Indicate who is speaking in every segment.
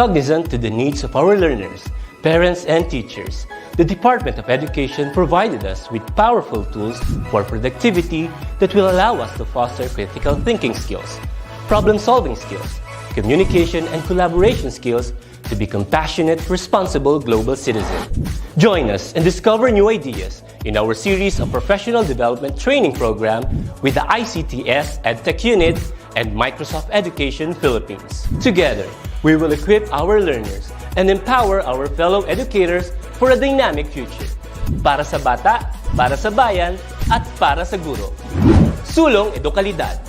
Speaker 1: Cognizant to the needs of our learners, parents, and teachers, the Department of Education provided us with powerful tools for productivity that will allow us to foster critical thinking skills, problem-solving skills, communication and collaboration skills to be compassionate, responsible global citizens. Join us and discover new ideas in our series of professional development training program with the ICTS Edtech Unit and Microsoft Education Philippines. Together, we will equip our learners and empower our fellow educators for a dynamic future. Para sa bata, para sa bayan, at para sa guro. Sulong Edukalidad.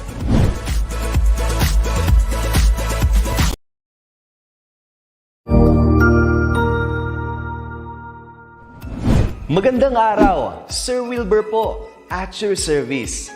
Speaker 2: Magandang araw, Sir Wilbur po, at your service.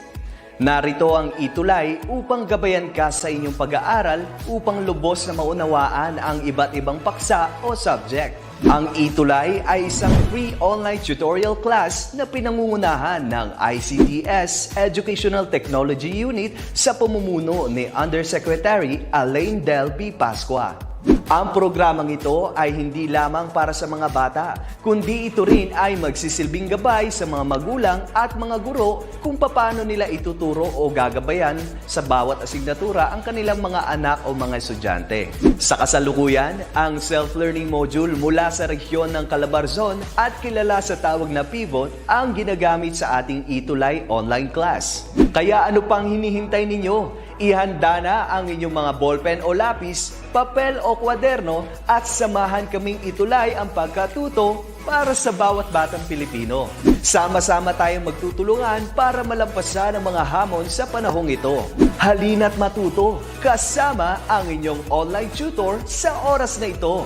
Speaker 2: Narito ang ETUlay upang gabayan ka sa inyong pag-aaral upang lubos na maunawaan ang iba't ibang paksa o subject. Ang ETUlay ay isang free online tutorial class na pinangungunahan ng ICTS Educational Technology Unit sa pamumuno ni Undersecretary Elaine Del P. Pascua. Ang programang ito ay hindi lamang para sa mga bata, kundi ito rin ay magsisilbing gabay sa mga magulang at mga guro kung paano nila ituturo o gagabayan sa bawat asignatura ang kanilang mga anak o mga estudyante. Sa kasalukuyan, ang self-learning module mula sa rehiyon ng Calabarzon at kilala sa tawag na pivot ang ginagamit sa ating ETUlay online class. Kaya ano pang hinihintay ninyo? Ihanda na ang inyong mga ballpen o lapis, papel o kwaderno at samahan kaming itulay ang pagkatuto para sa bawat batang Pilipino. Sama-sama tayong magtutulungan para malampasan ang mga hamon sa panahong ito. Halina't matuto kasama ang inyong online tutor sa oras na ito.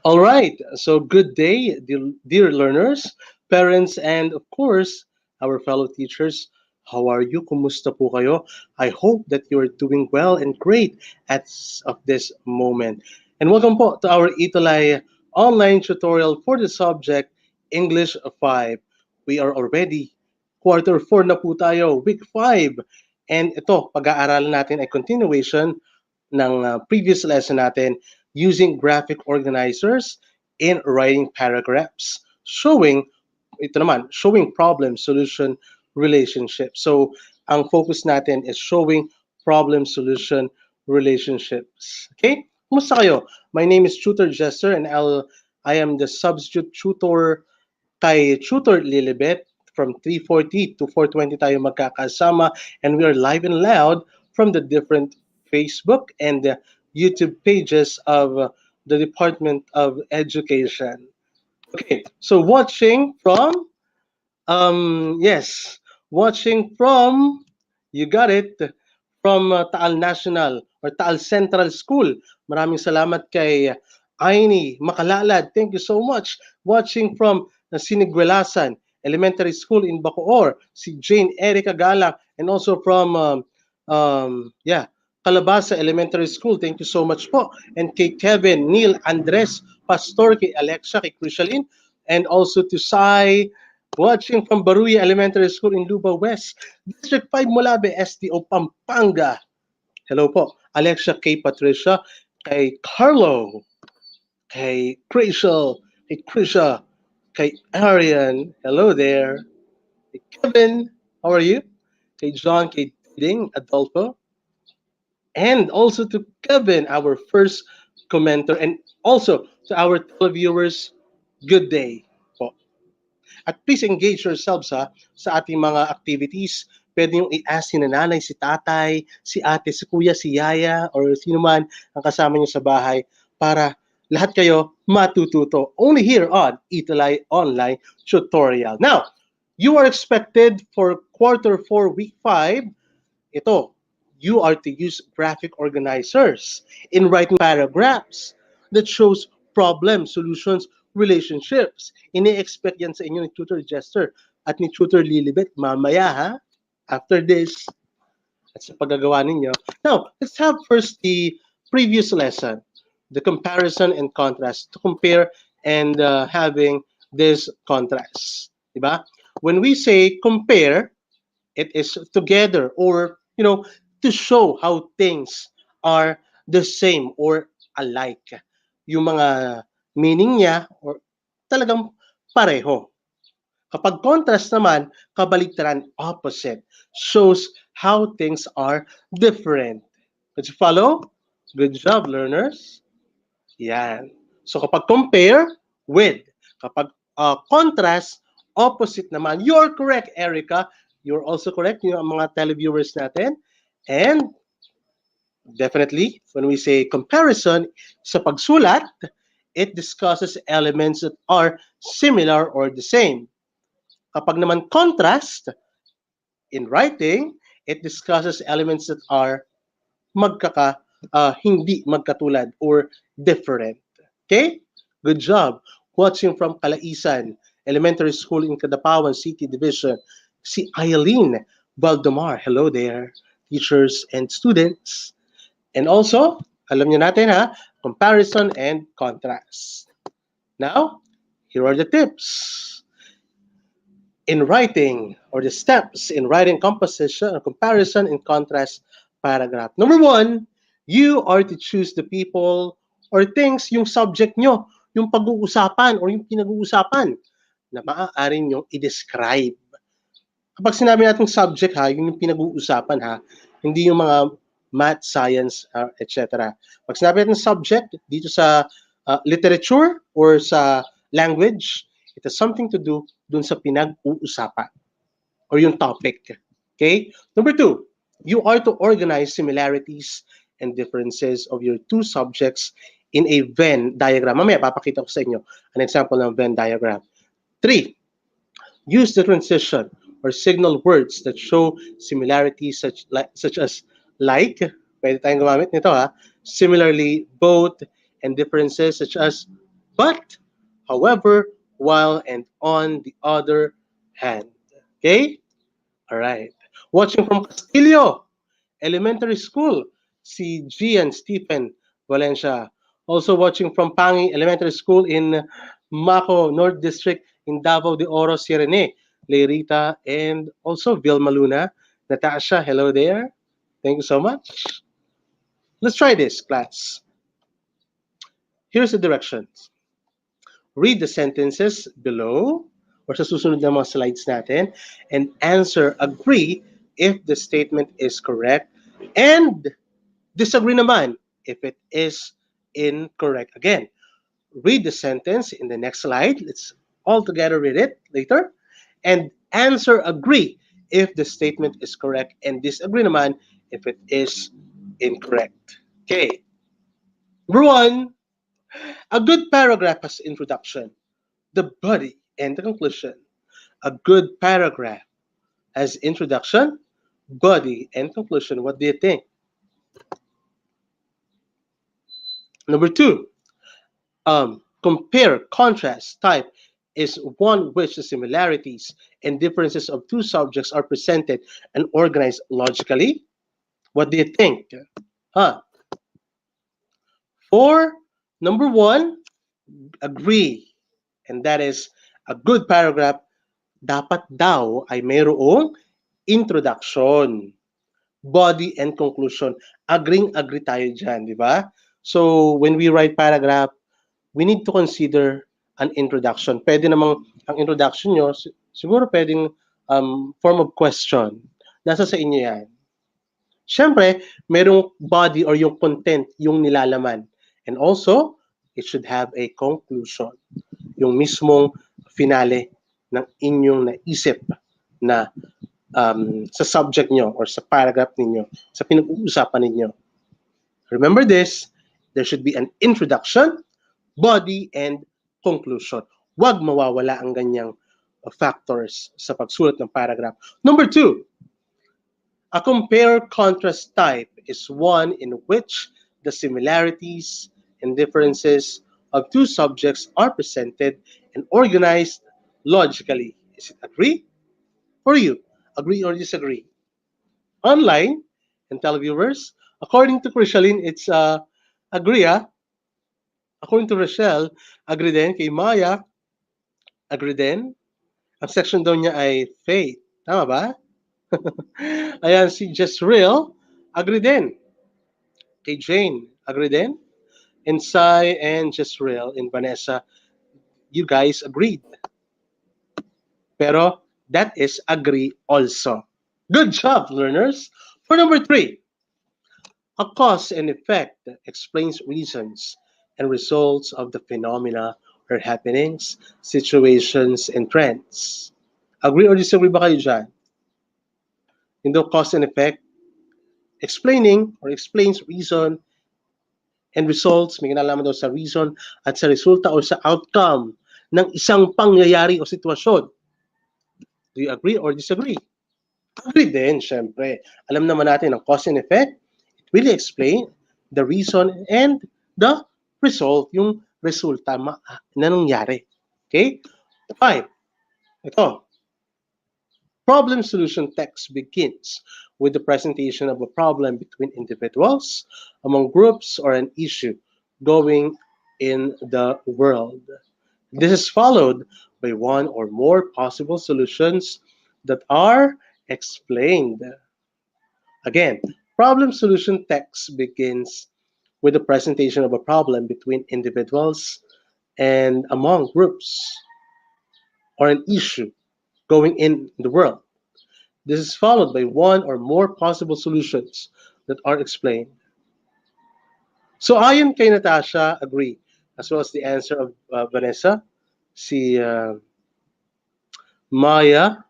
Speaker 3: All right, so good day, dear learners, parents, and of course, our fellow teachers. How are you? Kumusta po kayo? I hope that you are doing well and great as of this moment. And welcome po to our ETUlay online tutorial for the subject English 5. We are already quarter 4 na po tayo, week 5. And ito, pag-aaralan natin ay continuation ng previous lesson natin using graphic organizers in writing paragraphs, showing problem-solution relationships. So, ang focus natin is showing problem-solution relationships. Okay? Kumusta kayo? My name is Tutor Jester and I am the substitute tutor kay Tutor Lilibet. From 3:40 to 4:20 tayo magkakasama and we are live and loud from the different Facebook and the YouTube pages of the Department of Education. Okay, so watching from, you got it, from Taal National or Taal Central School. Maraming salamat kay Aini Makalalad. Thank you so much. Watching from Siniguelasan Elementary School in Bacoor, si Jane Erica Galang, and also from, Calabasa Elementary School. Thank you so much po. And kay Kevin, Neil, Andres, Pastor, kay Alexa, kay Crishalin, and also to Sai, watching from Baruya Elementary School in Luba West, District 5 Mulabe, STO Pampanga. Hello po. Alexa, kay Patricia, kay Carlo, kay Crystal, kay Krisha, kay Arian. Hello there. Kay Kevin, how are you? Kay John, kay Ding, Adolfo. And also to Kevin, our first commenter, and also to our televiewers, good day po. At please engage yourselves sa ating mga activities. Pwede yung i-ask si nanay, si tatay, si ate, si kuya, si yaya, or sino man ang kasama niyo sa bahay para lahat kayo matututo. Only here on ETUlay Online Tutorial. Now, you are expected for quarter 4, week 5. Ito, you are to use graphic organizers in writing paragraphs that shows problem, solutions, relationships. Ini-expect yan sa inyo ni Tutor Jester at ni Tutor Lilibet mamaya, ha? After this, at sa paggagawa ninyo. Now, let's have first the previous lesson, the comparison and contrast, to compare and having this contrast. Diba? when we say compare, it is together, or to show how things are the same or alike. Yung mga meaning niya or talagang pareho. Kapag contrast naman, kabaliktaran, opposite, shows how things are different. Did you follow? Good job, learners. Yan. So kapag compare with, kapag contrast, opposite naman. You're correct, Erica. You're also correct, yung mga televiewers natin. And definitely, when we say comparison, sa pagsulat, it discusses elements that are similar or the same. Kapag naman contrast, in writing, it discusses elements that are hindi magkatulad or different. Okay? Good job. Watching from Calaisan Elementary School in Cadapawan City Division, si Eileen Baldomar. Hello there, teachers and students. And also, alam niyo natin comparison and contrast. Now, here are the tips in writing, or the steps in writing composition, comparison, and contrast paragraph. Number one, you are to choose the people or things, yung subject nyo, yung pag-uusapan or yung pinag-uusapan na maaari nyo i-describe. Kapag sinabi natin subject yung pinag-uusapan hindi yung mga math, science, etc. Pag sinabi natin subject dito sa literature or sa language, it has something to do dun sa pinag-uusapan or yung topic. Okay? Number two, you are to organize similarities and differences of your two subjects in a Venn diagram. Mamaya, papakita ko sa inyo an example ng Venn diagram. Three, use the transition or signal words that show similarities such as like, pwede tayong gumamit nito similarly, both, and differences such as but, however, while, and on the other hand. Okay? All right. Watching from Castillo Elementary School, si Gian Stephen Valencia. Also watching from Pangi Elementary School in Maco North District in Davao de Oro, Sirene, Leirita, and also Vilma Luna. Natasha, hello there. Thank you so much. Let's try this, class. Here's the directions. Read the sentences below or sa susunod na mga slides natin and answer agree if the statement is correct and disagree naman if it is incorrect. Again, read the sentence in the next slide. Let's all together read it later and answer agree if the statement is correct and disagree naman if it is incorrect. Okay. Number one, a good paragraph has introduction, the body, and the conclusion. A good paragraph has introduction, body, and conclusion. What do you think? Number two, compare, contrast, type is one which the similarities and differences of two subjects are presented and organized logically. What do you think? For number one, agree. And that is a good paragraph dapat daw ay mayroong introduction, body, and conclusion. Agree tayo dyan, di ba? So, when we write paragraph, we need to consider an introduction. Pwede namang ang introduction nyo, siguro pwedeng form of question. Nasa sa inyo yan. Siyempre, merong body or yung content, yung nilalaman. And also, it should have a conclusion. Yung mismong finale ng inyong naisip na sa subject nyo or sa paragraph ninyo, sa pinag-uusapan ninyo. Remember this, there should be an introduction, body, and conclusion. Huwag mawawala ang ganyang factors sa pagsulat ng paragraph. Number two, a compare-contrast type is one in which the similarities and differences of two subjects are presented and organized logically. Is it agree? For you, agree or disagree? Online and televiewers, according to Krishalin, it's agree. According to Rochelle, agree din. Kay Maya, agree din. Ang section daw niya ay faith. Tama ba? Ayan, si Jezreel, agree din. Kay Jane, agree din. And Sai and Jezreel and Vanessa, you guys agreed. Pero that is agree also. Good job, learners. For number 3, a cause and effect explains reasons and results of the phenomena or happenings, situations, and trends. Agree or disagree ba kayo dyan? Yung daw cause and effect, explaining or explains reason and results, may kinalaman daw sa reason at sa resulta or sa outcome ng isang pangyayari o sitwasyon. Do you agree or disagree? Agree din, syempre. Alam naman natin ang cause and effect, it really explain the reason and the result, yung resulta na nangyari. Okay? 5. Ito. Problem solution text begins with the presentation of a problem between individuals, among groups, or an issue going in the world. This is followed by one or more possible solutions that are explained. Again, problem solution text begins with the presentation of a problem between individuals and among groups or an issue going in the world. This is followed by one or more possible solutions that are explained. So ayon kay Natasha, agree, as well as the answer of Vanessa, si Maya,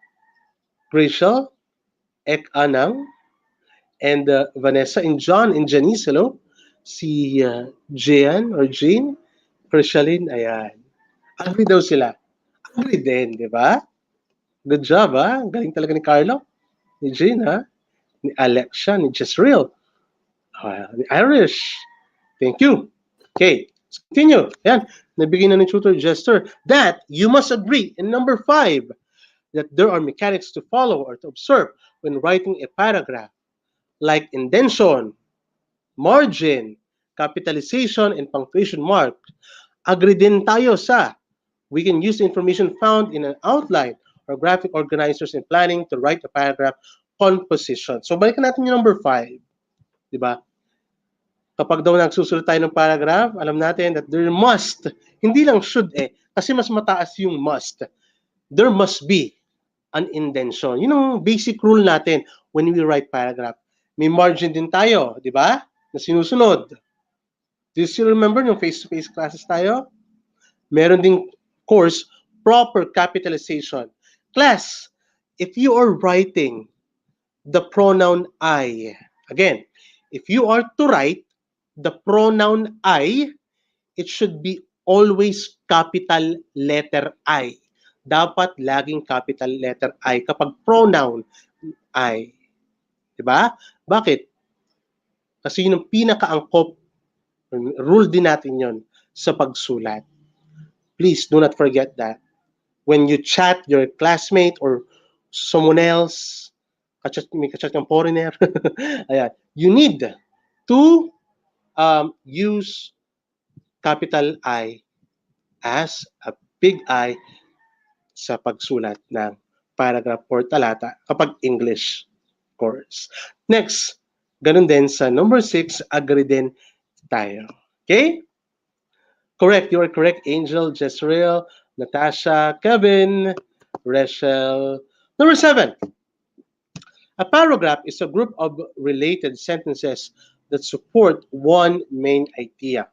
Speaker 3: Rachel, Ek Anang, and Vanessa, and John, and Janice, hello, si Jean or Jean, Krishaline, ayan. Agree daw sila. Agree din, di ba? Good job, ha? Galing talaga ni Carlo, ni Jean, ha? Ni Alexia, ni Jezreel, ni Irish. Thank you. Okay, let's continue. Ayan, nabigyan na ni Tutor Jester that you must agree in number 5 that there are mechanics to follow or to observe when writing a paragraph, like indentation, margin, capitalization, and punctuation mark. Agree din tayo sa we can use the information found in an outline or graphic organizers in planning to write a paragraph composition. So balikan natin yung number 5. Di ba? Kapag daw nagsusulat tayo ng paragraph, alam natin that there must, hindi lang should kasi mas mataas yung must. There must be an indentation. Yun ang basic rule natin when we write paragraph. May margin din tayo, di ba? Na sinusunod. Do you still remember yung face-to-face classes tayo? Meron ding course, proper capitalization. Class, if you are writing the pronoun I, again, if you are to write the pronoun I, it should be always capital letter I. Dapat laging capital letter I kapag pronoun I. Diba? Bakit? Kasi yun ang pinakaangkop, rule din natin yon sa pagsulat. Please do not forget that. When you chat your classmate or someone else, may kachat ng foreigner, ayan, you need to use capital I as a big I sa pagsulat ng paragraph or talata kapag English course. Next, ganun din sa number 6, agree din tayo. Okay? Correct. You are correct. Angel, Jezreel, Natasha, Kevin, Rachel. Number 7, a paragraph is a group of related sentences that support one main idea.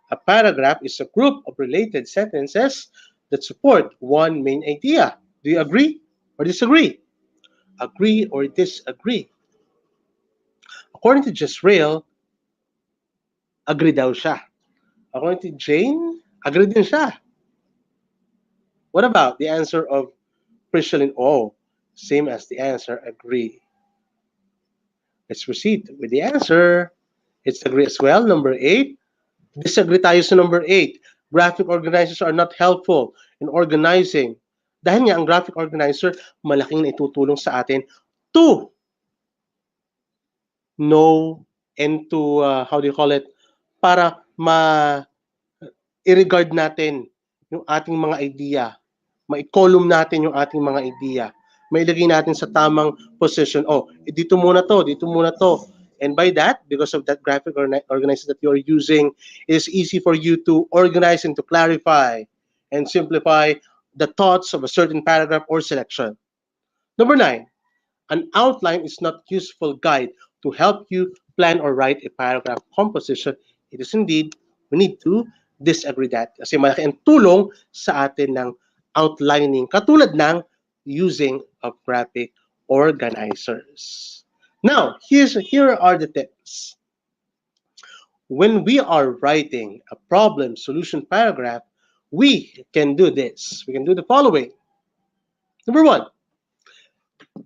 Speaker 3: A paragraph is a group of related sentences that support one main idea. Do you agree or disagree? Agree or disagree? According to Jezreel, agree daw siya. According to Jane, agree din siya. What about the answer of Priscilla? Oh, same as the answer, agree. Let's proceed with the answer. It's agree as well. Number 8. Disagree tayo sa number 8. Graphic organizers are not helpful in organizing. Dahil nga ang graphic organizer, malaking naitutulong sa atin to know and to, how do you call it, para i-regard natin yung ating mga idea ma-column natin yung ating mga idea. Mailagay natin sa tamang position. Oh, dito muna to, dito muna to. And by that, because of that graphic organizer that you are using, it is easy for you to organize and to clarify and simplify the thoughts of a certain paragraph or selection. Number 9, an outline is not useful guide to help you plan or write a paragraph composition. It is indeed, we need to disagree that. Kasi malaki ang tulong sa atin ng outlining, katulad ng using of graphic organizers. Now, here are the tips. When we are writing a problem solution paragraph, we can do this. We can do the following. Number 1,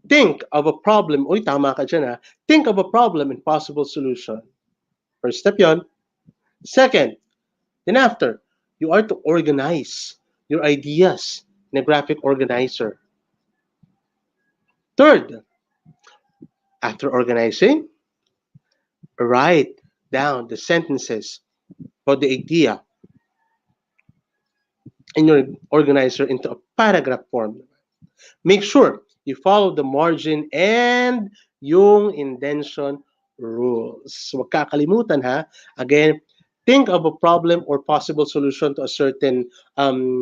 Speaker 3: think of a problem. Uy, tama ka dyan ha. Think of a problem and possible solution. First step yon. Second, then after, you are to organize your ideas in a graphic organizer. Third, after organizing, write down the sentences or the idea in your organizer into a paragraph form. Make sure you follow the margin and yung indentation rules. Huwag kakalimutan ha. Again, think of a problem or possible solution to a certain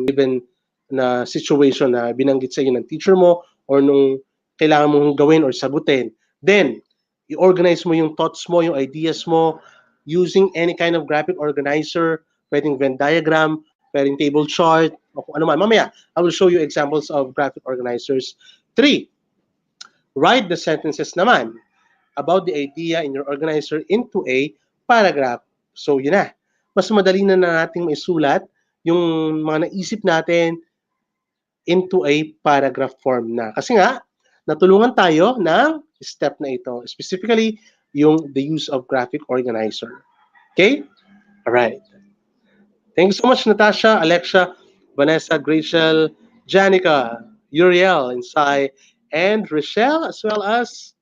Speaker 3: given na situation na binanggit sa iyo ng teacher mo or nung kailangan mong gawin or sagutin. Then, i-organize mo yung thoughts mo, yung ideas mo, using any kind of graphic organizer, pwedeng Venn diagram, pwedeng table chart, o kung ano man. Mamaya, I will show you examples of graphic organizers. 3, write the sentences naman about the idea in your organizer into a paragraph. So, yun na. Mas madali na nating maisulat yung mga naisip natin into a paragraph form na. Kasi nga, natulungan tayo ng step na ito. Specifically, yung the use of graphic organizer. Okay? Alright. Thank you so much, Natasha, Alexia, Vanessa, Rachel, Janica, Uriel, Insai, and Rochelle, as well as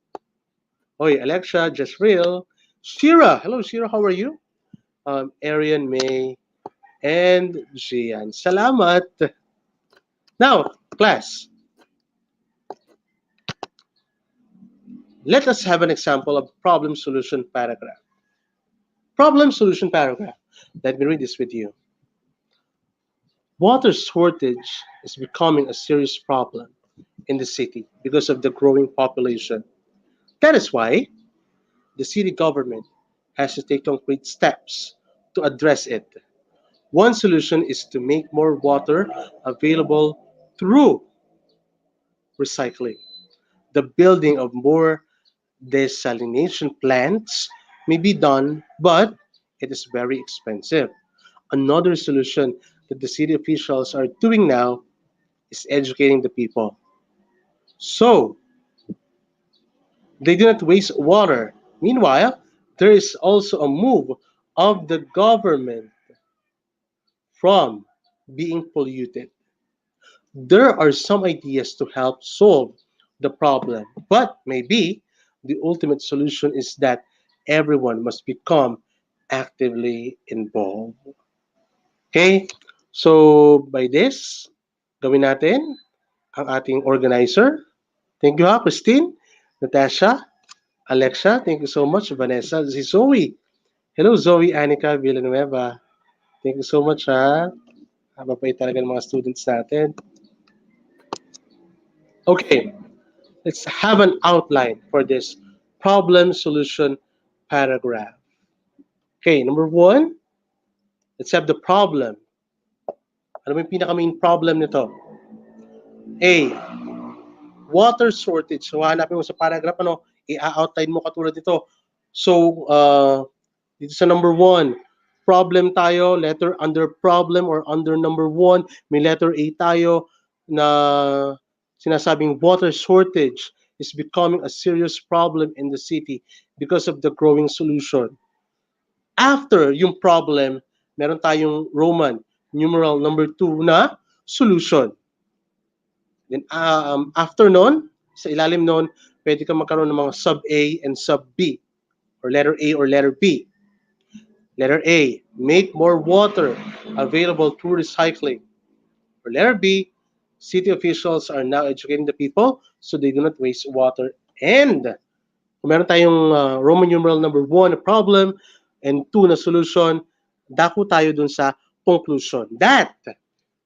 Speaker 3: Alexia, Jasril, Shira. Hello, Shira. How are you? Arian, May, and Gian. Salamat. Now, class, let us have an example of problem solution paragraph. Problem solution paragraph. Let me read this with you. Water shortage is becoming a serious problem in the city because of the growing population. That is why the city government has to take concrete steps to address it. One solution is to make more water available through recycling. The building of more desalination plants may be done, but it is very expensive. Another solution that the city officials are doing now is educating the people. So, they do not waste water. Meanwhile, there is also a move of the government from being polluted. There are some ideas to help solve the problem, but maybe the ultimate solution is that everyone must become actively involved. Okay? So, by this, gawin natin ang ating organizer. Thank you ha, Christine, Natasha, Alexia. Thank you so much, Vanessa. Si Zoe. Hello, Zoe, Anika, Villanueva. Thank you so much ha. Mabait talaga ng mga students natin. Okay, let's have an outline for this problem solution paragraph. Okay, number 1, let's have the problem. Ano ba yung pinaka-main problem nito? A, water shortage. So, hanapin mo sa paragraph, i-outline mo katulad nito. So, dito sa number 1, problem tayo, letter under problem or under number 1, may letter A tayo na sinasabing water shortage is becoming a serious problem in the city because of the growing solution. After yung problem, meron tayong Roman numeral number 2 na solution. Then after nun, sa ilalim nun, pwede ka magkaroon ng mga sub A and sub B or letter A or letter B. Letter A, make more water available through recycling. Or letter B, City officials are now educating the people so they do not waste water. And kung meron tayong Roman numeral number 1 na problem and 2 na solution, dako tayo dun sa conclusion. That,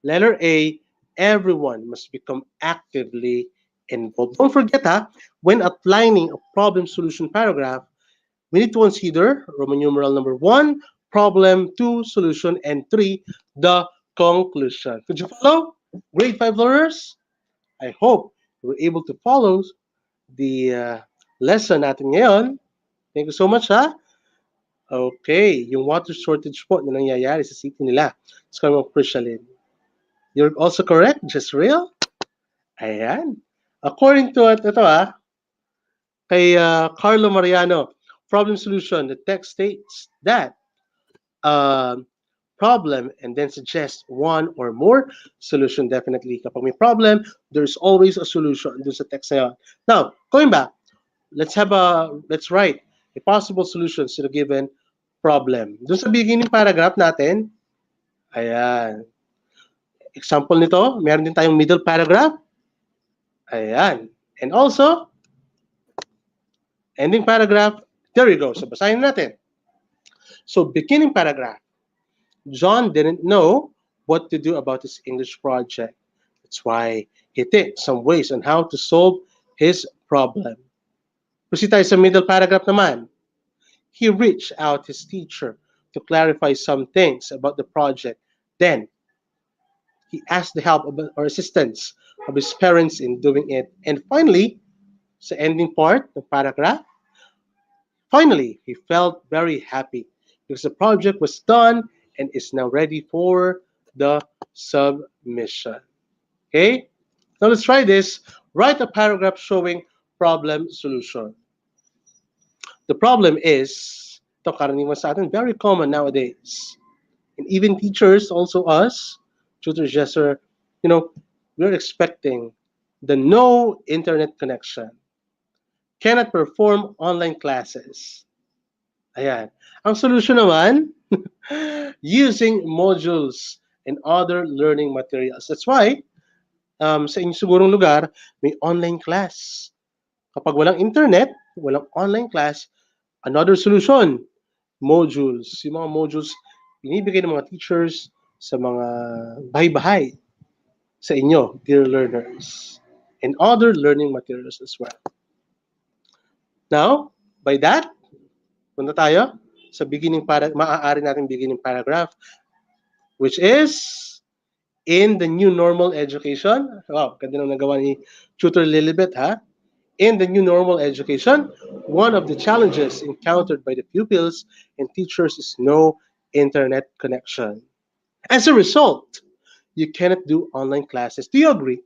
Speaker 3: letter A, everyone must become actively involved. Don't forget when outlining a problem solution paragraph, we need to consider Roman numeral number 1, problem, 2, solution, and 3, the conclusion. Could you follow? Grade 5 learners? I hope you were able to follow the lesson natin ngayon. Thank you so much, Okay, yung water shortage po na nangyayari sa city nila. It's coming up, Krishalin. You're also correct, just real. Ayan. According to ito kay Carlo Mariano, problem solution, the text states that problem and then suggest one or more solution. Definitely, kapag may problem, there's always a solution dun sa text na yun. Now, going back, let's write a possible solutions to the given problem. Dun sa beginning paragraph natin, ayan. Example nito, meron din tayong middle paragraph. Ayan. And also, ending paragraph. There you go. So, basahin natin. So, beginning paragraph. John didn't know what to do about his English project. That's why he thinks some ways on how to solve his problem. Proceed tayo sa middle paragraph naman. He reached out his teacher to clarify some things about the project. Then, he asked the help or assistance of his parents in doing it. And finally, sa ending part ng paragraph, finally, he felt very happy because the project was done and is now ready for the submission. Okay? Now let's try this. Write a paragraph showing problem solution. The problem is, ito karaniwan sa atin, very common nowadays. And even teachers, also us, tutors, yes, sir, we're expecting the no internet connection. Cannot perform online classes. Ayan. Ang solution naman, using modules and other learning materials. That's why, sa inyong sigurong lugar, may online class. Kapag walang internet, walang online class, another solution, modules. Yung mga modules, binibigay ng mga teachers sa mga bahay-bahay sa inyo, dear learners. And other learning materials as well. Now, by that, punta tayo sa maaari natin beginning paragraph, which is in the new normal education. Wow, ganda nang nagawa ni Tutor Lilibet, In the new normal education, one of the challenges encountered by the pupils and teachers is no internet connection. As a result, you cannot do online classes. Do you agree?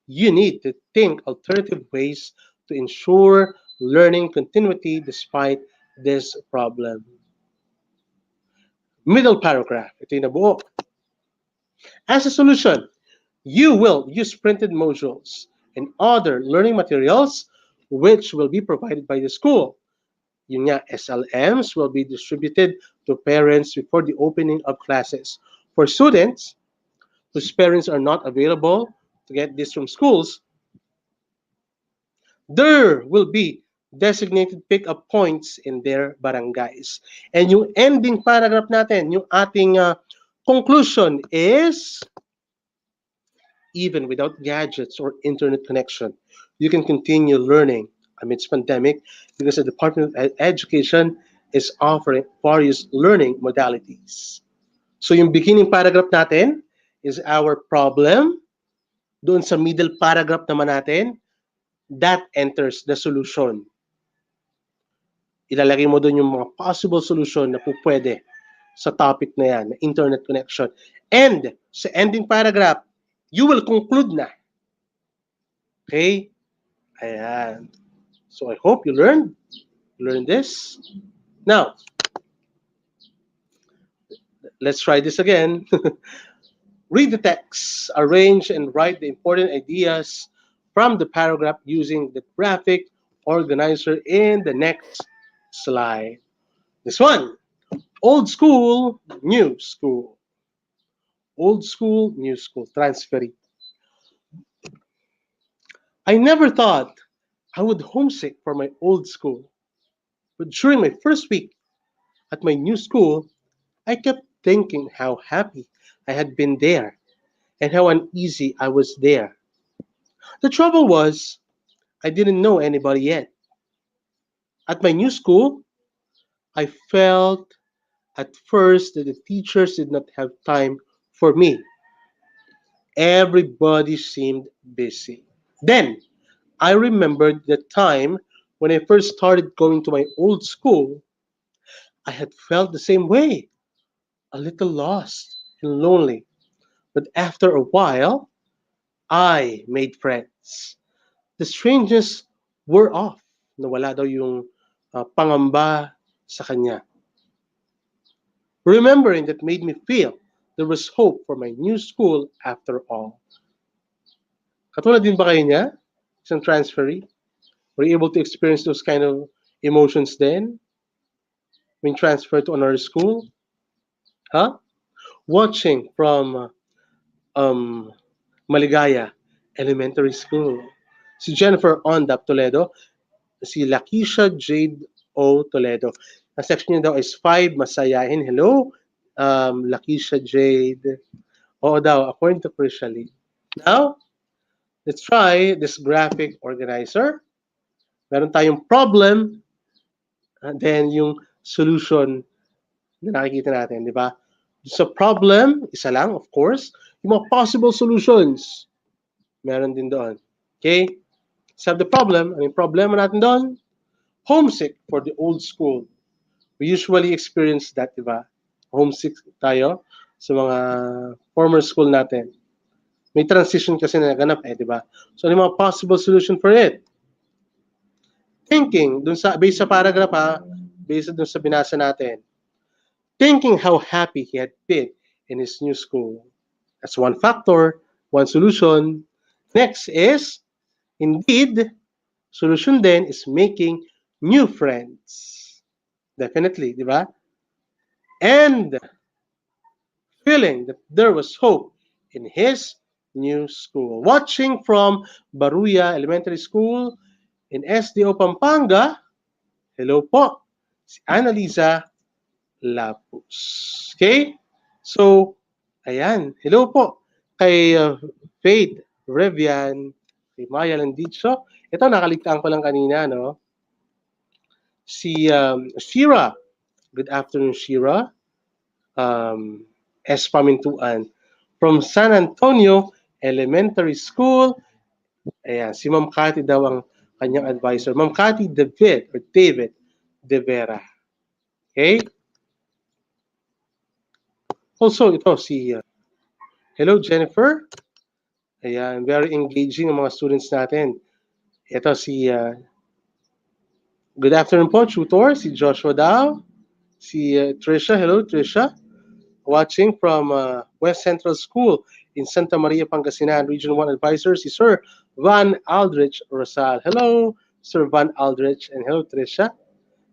Speaker 3: You need to think alternative ways to ensure learning continuity despite this problem. Middle paragraph, ito yung nabuo. As a solution, you will use printed modules and other learning materials which will be provided by the school. Yun nga, SLMs will be distributed to parents before the opening of classes. For students whose parents are not available to get this from schools, there will be designated pick-up points in their barangays. And yung ending paragraph natin, yung ating conclusion is, even without gadgets or internet connection, you can continue learning amidst pandemic because the Department of Education is offering various learning modalities. So yung beginning paragraph natin is our problem. Doon sa middle paragraph naman natin, that enters the solution. Ilalagay mo doon yung mga possible solution na pwede sa topic na yan, na internet connection. And sa ending paragraph, you will conclude na. Okay? Ayan. So I hope you learn this. Now, let's try this again. Read the text, arrange and write the important ideas from the paragraph using the graphic organizer in the next slide. This one, old school, new school. Old school, new school, transfer it. I never thought I would homesick for my old school. But during my first week at my new school, I kept thinking how happy I had been there and how uneasy I was there. The trouble was, I didn't know anybody yet. At my new school, I felt at first that the teachers did not have time for me. Everybody seemed busy. Then I remembered the time when I first started going to my old school. I had felt the same way, a little lost and lonely. But after a while, I made friends. The strangeness wore off. Nawala daw yung pangamba sa kanya. Remembering that made me feel there was hope for my new school after all. Katulad din ba kayo niya? Isang transferee? Were you able to experience those kind of emotions then when transferred to another school? Huh? Watching from um, Maligaya Elementary School. Si Jennifer Ondap Toledo, si Lakeisha Jade O. Toledo. Ang section niya daw is 5, masayahin. Hello, Lakeisha Jade. Oo daw, according to Christian. Now, let's try this graphic organizer. Meron tayong problem, and then yung solution na nakikita natin, di ba? Sa problem, isa lang, of course. Yung mga possible solutions, meron din doon. Okay? Let's have the problem. Ano yung problema natin doon? Homesick for the old school. We usually experience that, di ba? Homesick tayo sa mga former school natin. May transition kasi na naganap di ba? So, ano yung mga possible solution for it? Thinking, dun sa, based sa paragraph based dun sa binasa natin. Thinking how happy he had been in his new school. That's one factor, one solution. Next is, indeed, solution then is making new friends. Definitely, di ba? And feeling that there was hope in his new school. Watching from Baruya Elementary School in SDO Pampanga, hello po, si Annalisa Lapus. Okay? So, ayan, hello po kay Faith Revian, kay Maya Landicho. Ito, nakaligtaan ko lang kanina, no? Si Shira. Good afternoon, Shira. S. Pamintuan. From San Antonio Elementary School. Ayan, si Ma'am Cathy daw ang kanyang advisor. Ma'am Cathy David or David De Vera. Okay? Also, ito si hello, Jennifer. Ayan, very engaging ang mga students natin. Ito si good afternoon po, tutor. Si Joshua daw. Si Trisha. Hello, Trisha. Watching from West Central School in Santa Maria, Pangasinan. Region 1 advisor, si Sir Van Aldrich Rosal. Hello, Sir Van Aldrich. And hello, Trisha.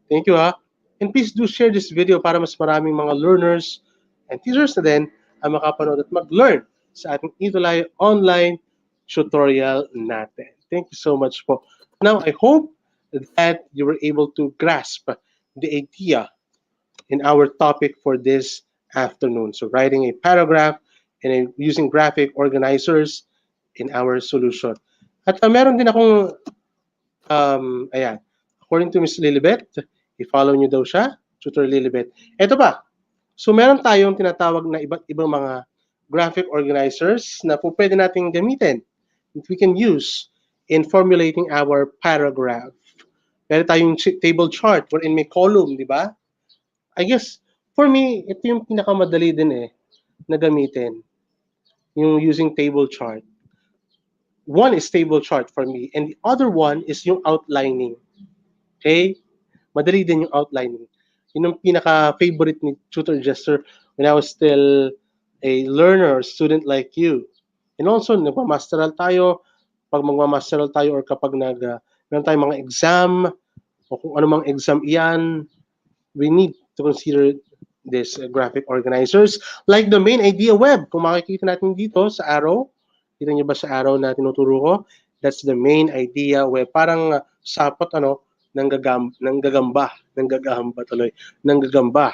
Speaker 3: Thank you, ha. And please do share this video para mas maraming mga learners and teachers na din ang makapanood at mag-learn sa ating ETUlay online tutorial natin. Thank you so much po. Now, I hope that you were able to grasp the idea in our topic for this afternoon. So writing a paragraph and using graphic organizers in our solution. At meron din akong, ayan, according to Ms. Lilibet, i-follow nyo daw siya, Tutor Lilibet. Ito pa, so meron tayong tinatawag na iba't ibang mga graphic organizers na po pwede nating gamitin that we can use in formulating our paragraph. Meron tayong table chart wherein may column, di ba? I guess, for me, ito yung pinakamadali din na gamitin. Yung using table chart. One is table chart for me, and the other one is yung outlining. Okay? Madali din yung outlining. Yun yung pinaka-favorite ni Tutor Jester when I was still a learner or student like you. And also, nagmamasteral tayo, pag magmamasteral tayo or kapag meron tayong mga exam, o kung ano mang exam iyan, we need to consider this graphic organizers like the main idea web. Kung makikita natin dito sa arrow, kita niyo ba sa arrow na tinuturo ko? That's the main idea where parang sapot nanggagamba tuloy, nanggagamba.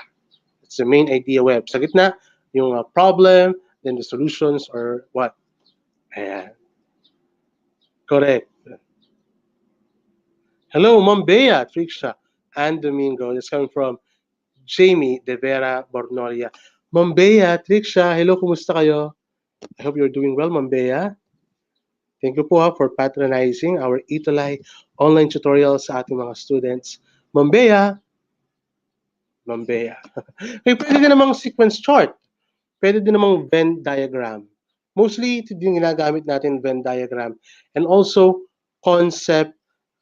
Speaker 3: That's the main idea web. Sa gitna, yung problem, then the solutions or what. Ayan. Correct. Hello, Ma'am Bea, Tricia, and Domingo. That's coming from Jamie De Vera Bornolia. Ma'am Bea, Tricia, hello, kumusta kayo? I hope you're doing well, Ma'am Bea. Thank you po for patronizing our ETUlay online tutorials sa ating mga students. Ma'am Bea, Ma'am Bea. Hey, pwede din namang sequence chart. Pwede din namang Venn diagram. Mostly, ito din ginagamit natin, Venn diagram. And also, concept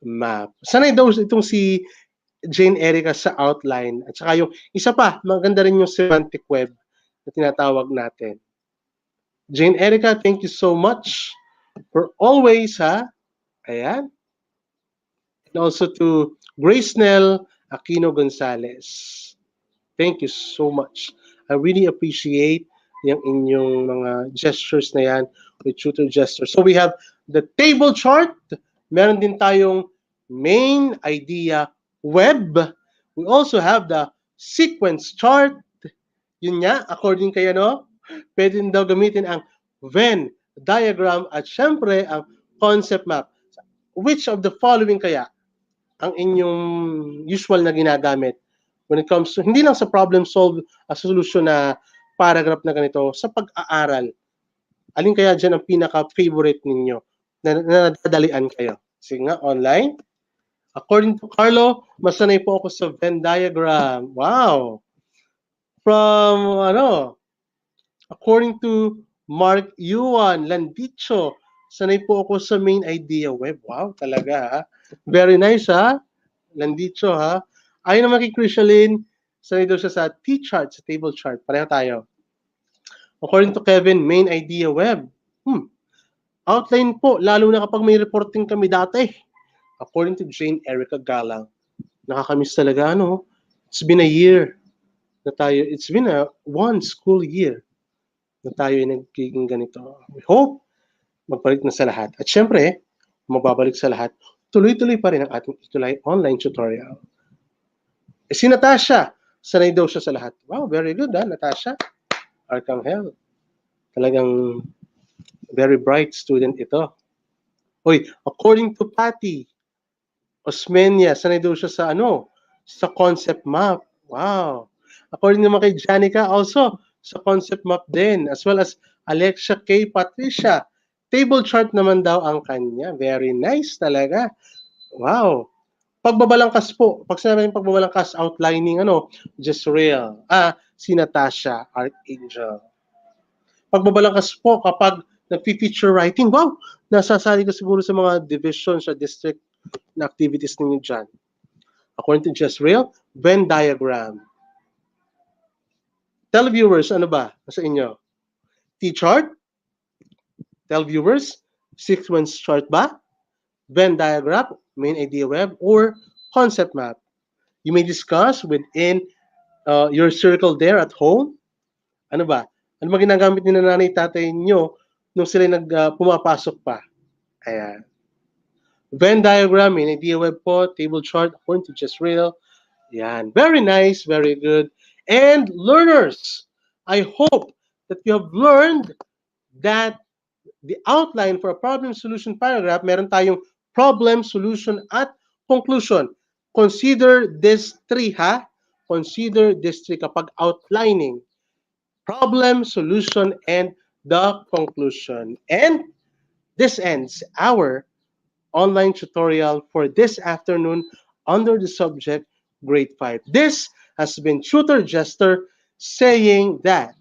Speaker 3: map. Sanay daw itong si Jane Erica sa outline. At saka yung isa pa, maganda rin yung semantic web na tinatawag natin. Jane Erica, thank you so much for always, ha? Ayan. And also to Grace Nell Aquino Gonzalez. Thank you so much. I really appreciate yung inyong mga gestures na yan with tutor gestures. So we have the table chart. Meron din tayong main idea web. We also have the sequence chart. Yun nga, according kay ano, pwede din daw gamitin ang Venn diagram at syempre ang concept map. Which of the following kaya ang inyong usual na ginagamit when it comes to, hindi lang sa problem solve, a solution na paragraph na ganito, sa pag-aaral? Alin kaya dyan ang pinaka-favorite ninyo na nadadalian kayo? Sige nga, online. According to Carlo, masanay po ako sa Venn diagram. Wow! From, according to Mark Yuan Landicho, sanay po ako sa main idea web. Wow, talaga ha? Very nice ha? Landicho ha? Ayon naman kay Crucialin, sanay daw siya sa T-chart, sa table chart. Pareho tayo. According to Kevin, main idea web. Outline po, lalo na kapag may reporting kami dati. According to Jane Erica Galang, nakakamiss talaga, It's been a year na tayo, it's been a one school year na tayo ay nagiging ganito. We hope magbalik na sa lahat. At syempre, magbabalik sa lahat, tuloy-tuloy pa rin ang ating ETUlay online tutorial. Si Natasha, sanay daw siya sa lahat. Wow, very good Natasha. Arcangel. Talagang very bright student ito. Hoy, according to Patty Osmeña, sanay daw siya sa sa concept map. Wow. According naman kay Janica, also sa concept map din, as well as Alexia K. Patricia. Table chart naman daw ang kanya. Very nice talaga. Wow. Pagbabalangkas po. Pag sinabi ng pagbabalangkas, outlining, just real. Si Natasha, Archangel. Pagbabalangkas po kapag nag-feature writing, wow, nasasali ka siguro sa mga division, sa district na activities ninyo dyan. According to Just Real, Venn diagram. Tell viewers, ano ba sa inyo? T-chart? Tell viewers, sequence chart ba? Venn diagram, main idea web, or concept map? You may discuss within your circle there at home. Ano ba? Ano ba ginagamit ni nanay tatay nyo nung sila pumapasok pa? Ayan. Venn diagram, main idea web po, table chart, according to Just Real. Yan. Very nice, very good. And learners, I hope that you have learned that the outline for a problem solution paragraph, meron tayong problem, solution, at conclusion. Consider this three, ha? Consider this three kapag outlining. Problem, solution, and the conclusion. And this ends our online tutorial for this afternoon under the subject Grade 5. This has been Tutor Jester saying that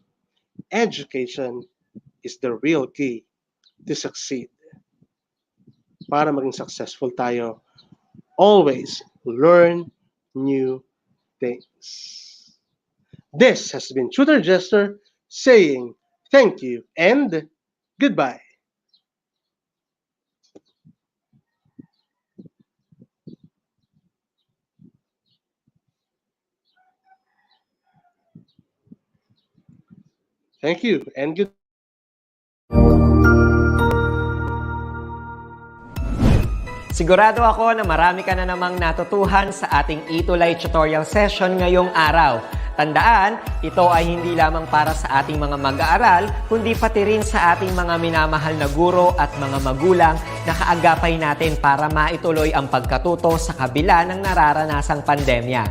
Speaker 3: education is the real key to succeed. Para maging successful tayo, always learn new things. This has been Tutor Jester saying thank you and goodbye. Thank you and good.
Speaker 4: Sigurado ako na marami ka na namang natutuhan sa ating ETUlay tutorial session ngayong araw. Tandaan, ito ay hindi lamang para sa ating mga mag-aaral, kundi pati rin sa ating mga minamahal na guro at mga magulang na kaagapay natin para maituloy ang pagkatuto sa kabila ng nararanasang pandemya.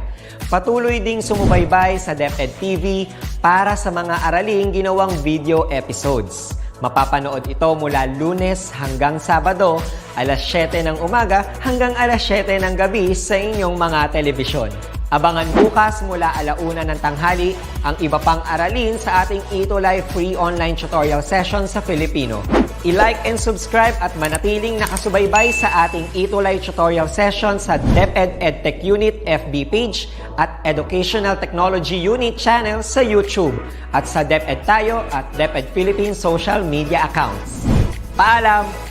Speaker 4: Patuloy ding sumubaybay sa DepEd TV para sa mga araling ginawang video episodes. Mapapanood ito mula Lunes hanggang Sabado, alas 7 ng umaga hanggang alas 7 ng gabi sa inyong mga telebisyon. Abangan bukas mula 1:00 ng tanghali ang iba pang aralin sa ating ETUlay free online tutorial session sa Filipino. I-like and subscribe at manatiling nakasubaybay sa ating ETUlay tutorial session sa DepEd Edtech Unit FB page at Educational Technology Unit channel sa YouTube at sa DepEd Tayo at DepEd Philippines social media accounts. Paalam!